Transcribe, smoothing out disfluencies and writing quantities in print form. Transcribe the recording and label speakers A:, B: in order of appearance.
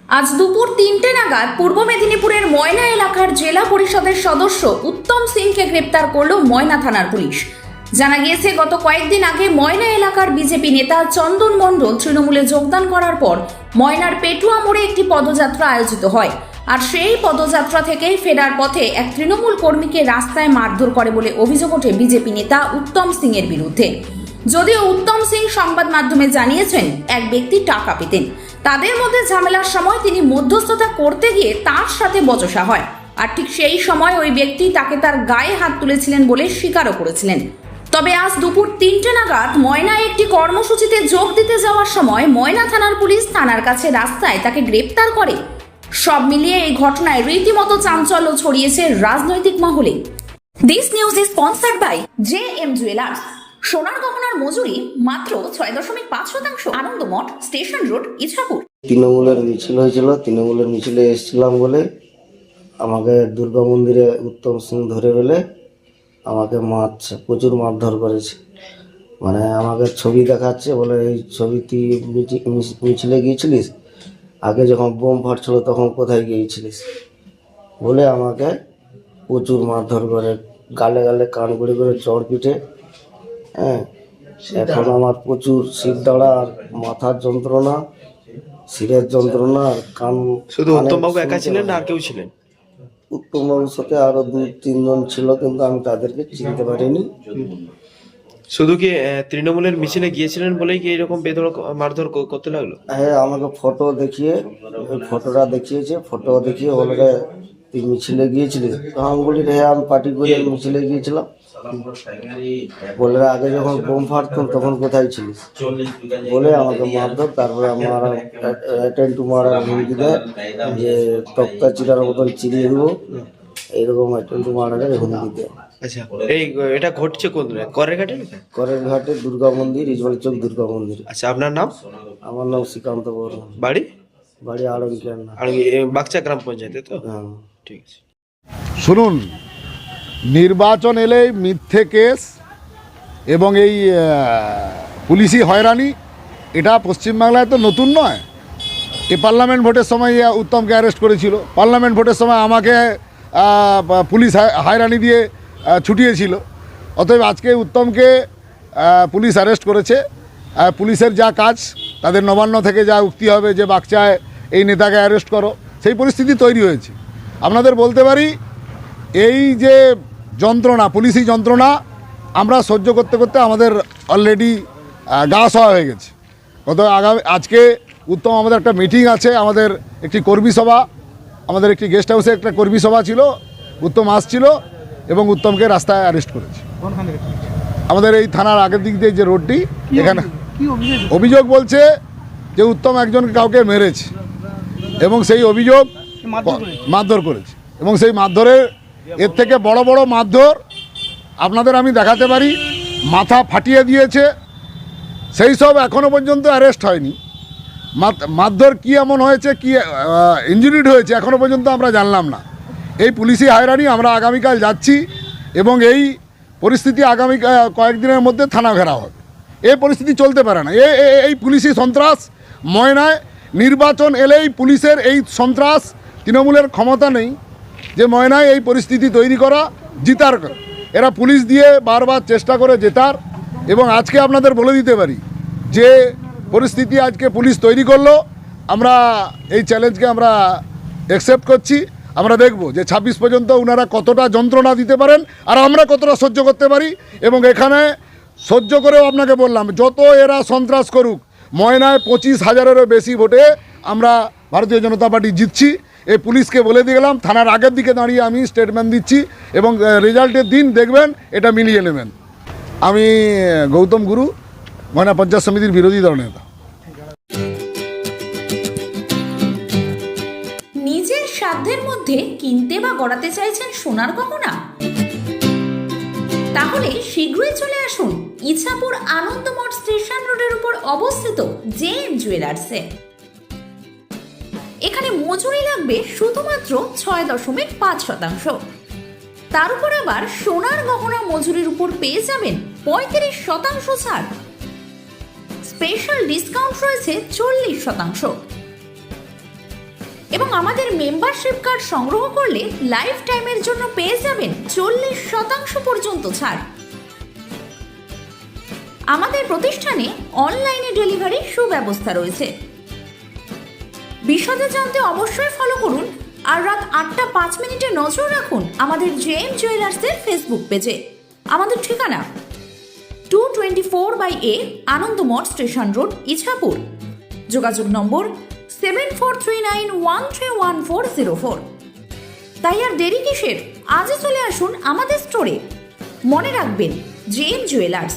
A: আজ দুপুর 3টে নাগাদ পূর্ব মেদিনীপুরের ময়না এলাকার জেলা পরিষদের সদস্য উত্তম সিংকে গ্রেপ্তার করল ময়না থানার পুলিশ। জানা গিয়েছে, গত কয়েকদিন আগে ময়না এলাকার বিজেপি নেতা চন্দন মণ্ডল তৃণমূলে যোগদান করার পর ময়নার পেটুয়া মোড়ে একটি পদযাত্রা আয়োজিত হয়। আর সেই পদযাত্রা থেকে ফেরার পথে এক তৃণমূল কর্মীকে রাস্তায় মারধর করে বলে অভিযোগ ওঠে বিজেপি নেতা উত্তম সিং এর বিরুদ্ধে। যদিও উত্তম সিং সংবাদ মাধ্যমে জানিয়েছেন এক ব্যক্তি টাকা পেতেন, তাদের মধ্যে ঝামেলার সময় তিনি মধ্যস্থতা করতে গিয়ে তার সাথে বচসা হয়। আর ঠিক সেই সময় ওই ব্যক্তি তাকে তার গায়ে হাত তুলেছিলেন বলে স্বীকারও করেছিলেন। তবে আজ দুপুর 3টে নাগাদ ময়নায় একটি কর্মসূচিতে যোগ দিতে যাওয়ার সময় ময়না থানার পুলিশ থানার কাছে রাস্তায় তাকে গ্রেপ্তার করে। সব মিলিয়ে এই ঘটনায় রীতিমতো চাঞ্চল্য ছড়িয়েছে রাজনৈতিক মহলে। This news is sponsored by JM jewellers. সোনার গহনার মজুরি মাত্র 6.5%। Anandamath, station road, Ichhapur.
B: তৃণমূলের মিছিল হয়েছিল, তৃণমূলের মিছিলে এসেছিলাম বলে আমাকে দুর্গা মন্দিরে উত্তম সিং ধরে ফেলে আমাকে মারছে, প্রচুর মারধর করেছে। মানে আমাকে ছবি দেখাচ্ছে, বলে এই ছবি তুই মিছিলে গিয়েছিলিস, আগে যখন বোম ফাটছিল তখন কোথায় গিয়েছিলিস, বলে আমাকে প্রচুর মারধর করে, গালে গালে কান করে চড় পিটে। হ্যাঁ, এখন আমার প্রচুর শির দাঁড়া আর মাথার যন্ত্রণা, শিরের যন্ত্রণা আর কান।
C: শুধু উত্তমবাবু একা ছিলেন না আর কেউ ছিলেন?
B: উত্তমবাবুর সাথে আরো 2-3 জন ছিল, কিন্তু আমি তাদেরকে চিনতে পারিনি।
C: শুধু কি তৃণমূলের মিছিলে গিয়েছিলেন বলেই কি এরকম বেধড়ক মারধর করতে লাগলো?
B: হ্যাঁ, আমাকে ফটো দেখিয়ে, ওই ফটোটা দেখিয়েছে, ফটো দেখিয়ে বলে তুই মিছিলে গিয়েছিলিস। আমি বলি হ্যাঁ, আমি পার্টি করে মিছিলে গিয়েছিলাম। বলে আগে যখন বোম ফাটতাম তখন কোথায় ছিলিস, বলে আমাকে মারধর। তারপরে আমার অ্যাটেন্ট মারার হুমকি দেয় যে তক্তা চিরার মতন চিরিয়ে দেবো, এইরকম অ্যাটেন্ট মারার হুমকি দেয়।
C: আচ্ছা, এটা ঘটছে কোন করের ঘাটে?
B: করের ঘাটে দুর্গা মন্দির, ইজবাল চৌক দুর্গা মন্দির।
C: আচ্ছা, আপনার নাম?
B: আমার নাম শ্রীকান্ত বর্মা।
C: বাড়ি?
B: বাড়ি আড়ঙ্কিয়ার না,
C: আর বাগচা গ্রাম পঞ্চায়েতে তো?
B: হ্যাঁ।
C: ঠিক আছে।
D: শুনুন, নির্বাচন এলেই মিথ্যে কেস এবং এই পুলিশি হয়রানি, এটা পশ্চিমবাংলায় তো নতুন নয়। এই পার্লামেন্ট ভোটের সময় উত্তমকে অ্যারেস্ট করেছিল, পার্লামেন্ট ভোটের সময় আমাকে পুলিশ হয়রানি দিয়ে ছুটিয়েছিল। অতএব আজকে উত্তমকে পুলিশ অ্যারেস্ট করেছে। পুলিশের যা কাজ, তাদের নবান্ন থেকে যা উক্তি হবে যে বাগচায় এই নেতাকে অ্যারেস্ট করো, সেই পরিস্থিতি তৈরি হয়েছে। আপনাদের বলতে পারি, এই যে যন্ত্রণা, পুলিশি যন্ত্রণা আমরা সহ্য করতে করতে আমাদের অলরেডি গা সওয়া হয়ে গেছে। আজকে উত্তম, আমাদের একটা মিটিং আছে, আমাদের একটি কর্মী সভা, আমাদের একটি গেস্ট হাউসে একটা কর্মী সভা ছিল, উত্তম আসছিল এবং উত্তমকে রাস্তায় অ্যারেস্ট করেছে। আমাদের এই থানার আগের দিক দিয়ে যে রোডটি, এখানে অভিযোগ বলছে যে উত্তম একজনকে কাউকে মেরেছে এবং সেই অভিযোগ মারধর করেছে। এবং সেই মারধরের, এর থেকে বড় বড় মারধর আপনাদের আমি দেখাতে পারি। মাথা ফাটিয়ে দিয়েছে, সেই সব এখনও পর্যন্ত অ্যারেস্ট হয়নি। মারধর কী এমন হয়েছে, কি ইনজুরিড হয়েছে, এখনও পর্যন্ত আমরা জানলাম না। এই পুলিশি হয়রানি আমরা আগামীকাল যাচ্ছি এবং এই পরিস্থিতি আগামী কয়েকদিনের মধ্যে থানা ঘেরা হবে। এই পরিস্থিতি চলতে পারে না। এই পুলিশি সন্ত্রাস ময়নায়, নির্বাচন এলেই পুলিশের এই সন্ত্রাস, তৃণমূলের ক্ষমতা নেই যে ময়নায় এই পরিস্থিতি তৈরি করা, জিতার। এরা পুলিশ দিয়ে বারবার চেষ্টা করে জেতার। এবং আজকে আপনাদের বলে দিতে পারি যে পরিস্থিতি আজকে পুলিশ তৈরি করলো, আমরা এই চ্যালেঞ্জকে আমরা অ্যাকসেপ্ট করছি। আমরা দেখব যে 26 পর্যন্ত ওনারা কতটা যন্ত্রণা দিতে পারেন আর আমরা কতটা সহ্য করতে পারি। এবং এখানে সহ্য করেও আপনাকে বললাম, যত এরা সন্ত্রাস করুক, ময়নায় 25,000-এরও বেশি ভোটে আমরা ভারতীয় জনতা পার্টি জিতছি। এই পুলিশকে বলে দিয়ে গেলাম, থানার আগের দিকে দাঁড়িয়ে আমি স্টেটমেন্ট দিচ্ছি এবং রেজাল্টের দিন দেখবেন, এটা মিলিয়ে নেবেন। আমি গৌতম গুরু, ময়না পঞ্চায়েত সমিতির বিরোধী দল নেতা।
A: নিজের সাধ্যের মধ্যে কিনতে বা গড়াতে চাইছেন সোনার গহনা? তাহলে শীঘ্রই চলে আসুন ইছাপুর আনন্দমঠ স্টেশন রোডের উপর অবস্থিত JM জুয়েলার্সে। এখানে মজুরি লাগবে শুধুমাত্র 6.5%। তার উপর আবার সোনার গহনা মজুরির উপর পেয়ে যাবেন 35% ছাড়। স্পেশাল ডিসকাউন্ট রয়েছে 40%। এবং আমাদের মেম্বারশিপ কার্ড সংগ্রহ করলে লাইফ টাইমের জন্য পেয়ে যাবেন 40% পর্যন্ত ছাড়। আমাদের প্রতিষ্ঠানে অনলাইনে ডেলিভারির সুব্যবস্থা রয়েছে। বিশদে জানতে অবশ্যই ফলো করুন আর রাত 8:05 নজর রাখুন আমাদের জেএম জুয়েলার্সের ফেসবুক পেজে। আমাদের ঠিকানা 224/A Anandamath station road, Ichapur. যোগাযোগ নম্বর 7439131404। তাই আর দেরি কিসের, আজই চলে আসুন আমাদের স্টোরে। মনে রাখবেন, জেএম জুয়েলার্স।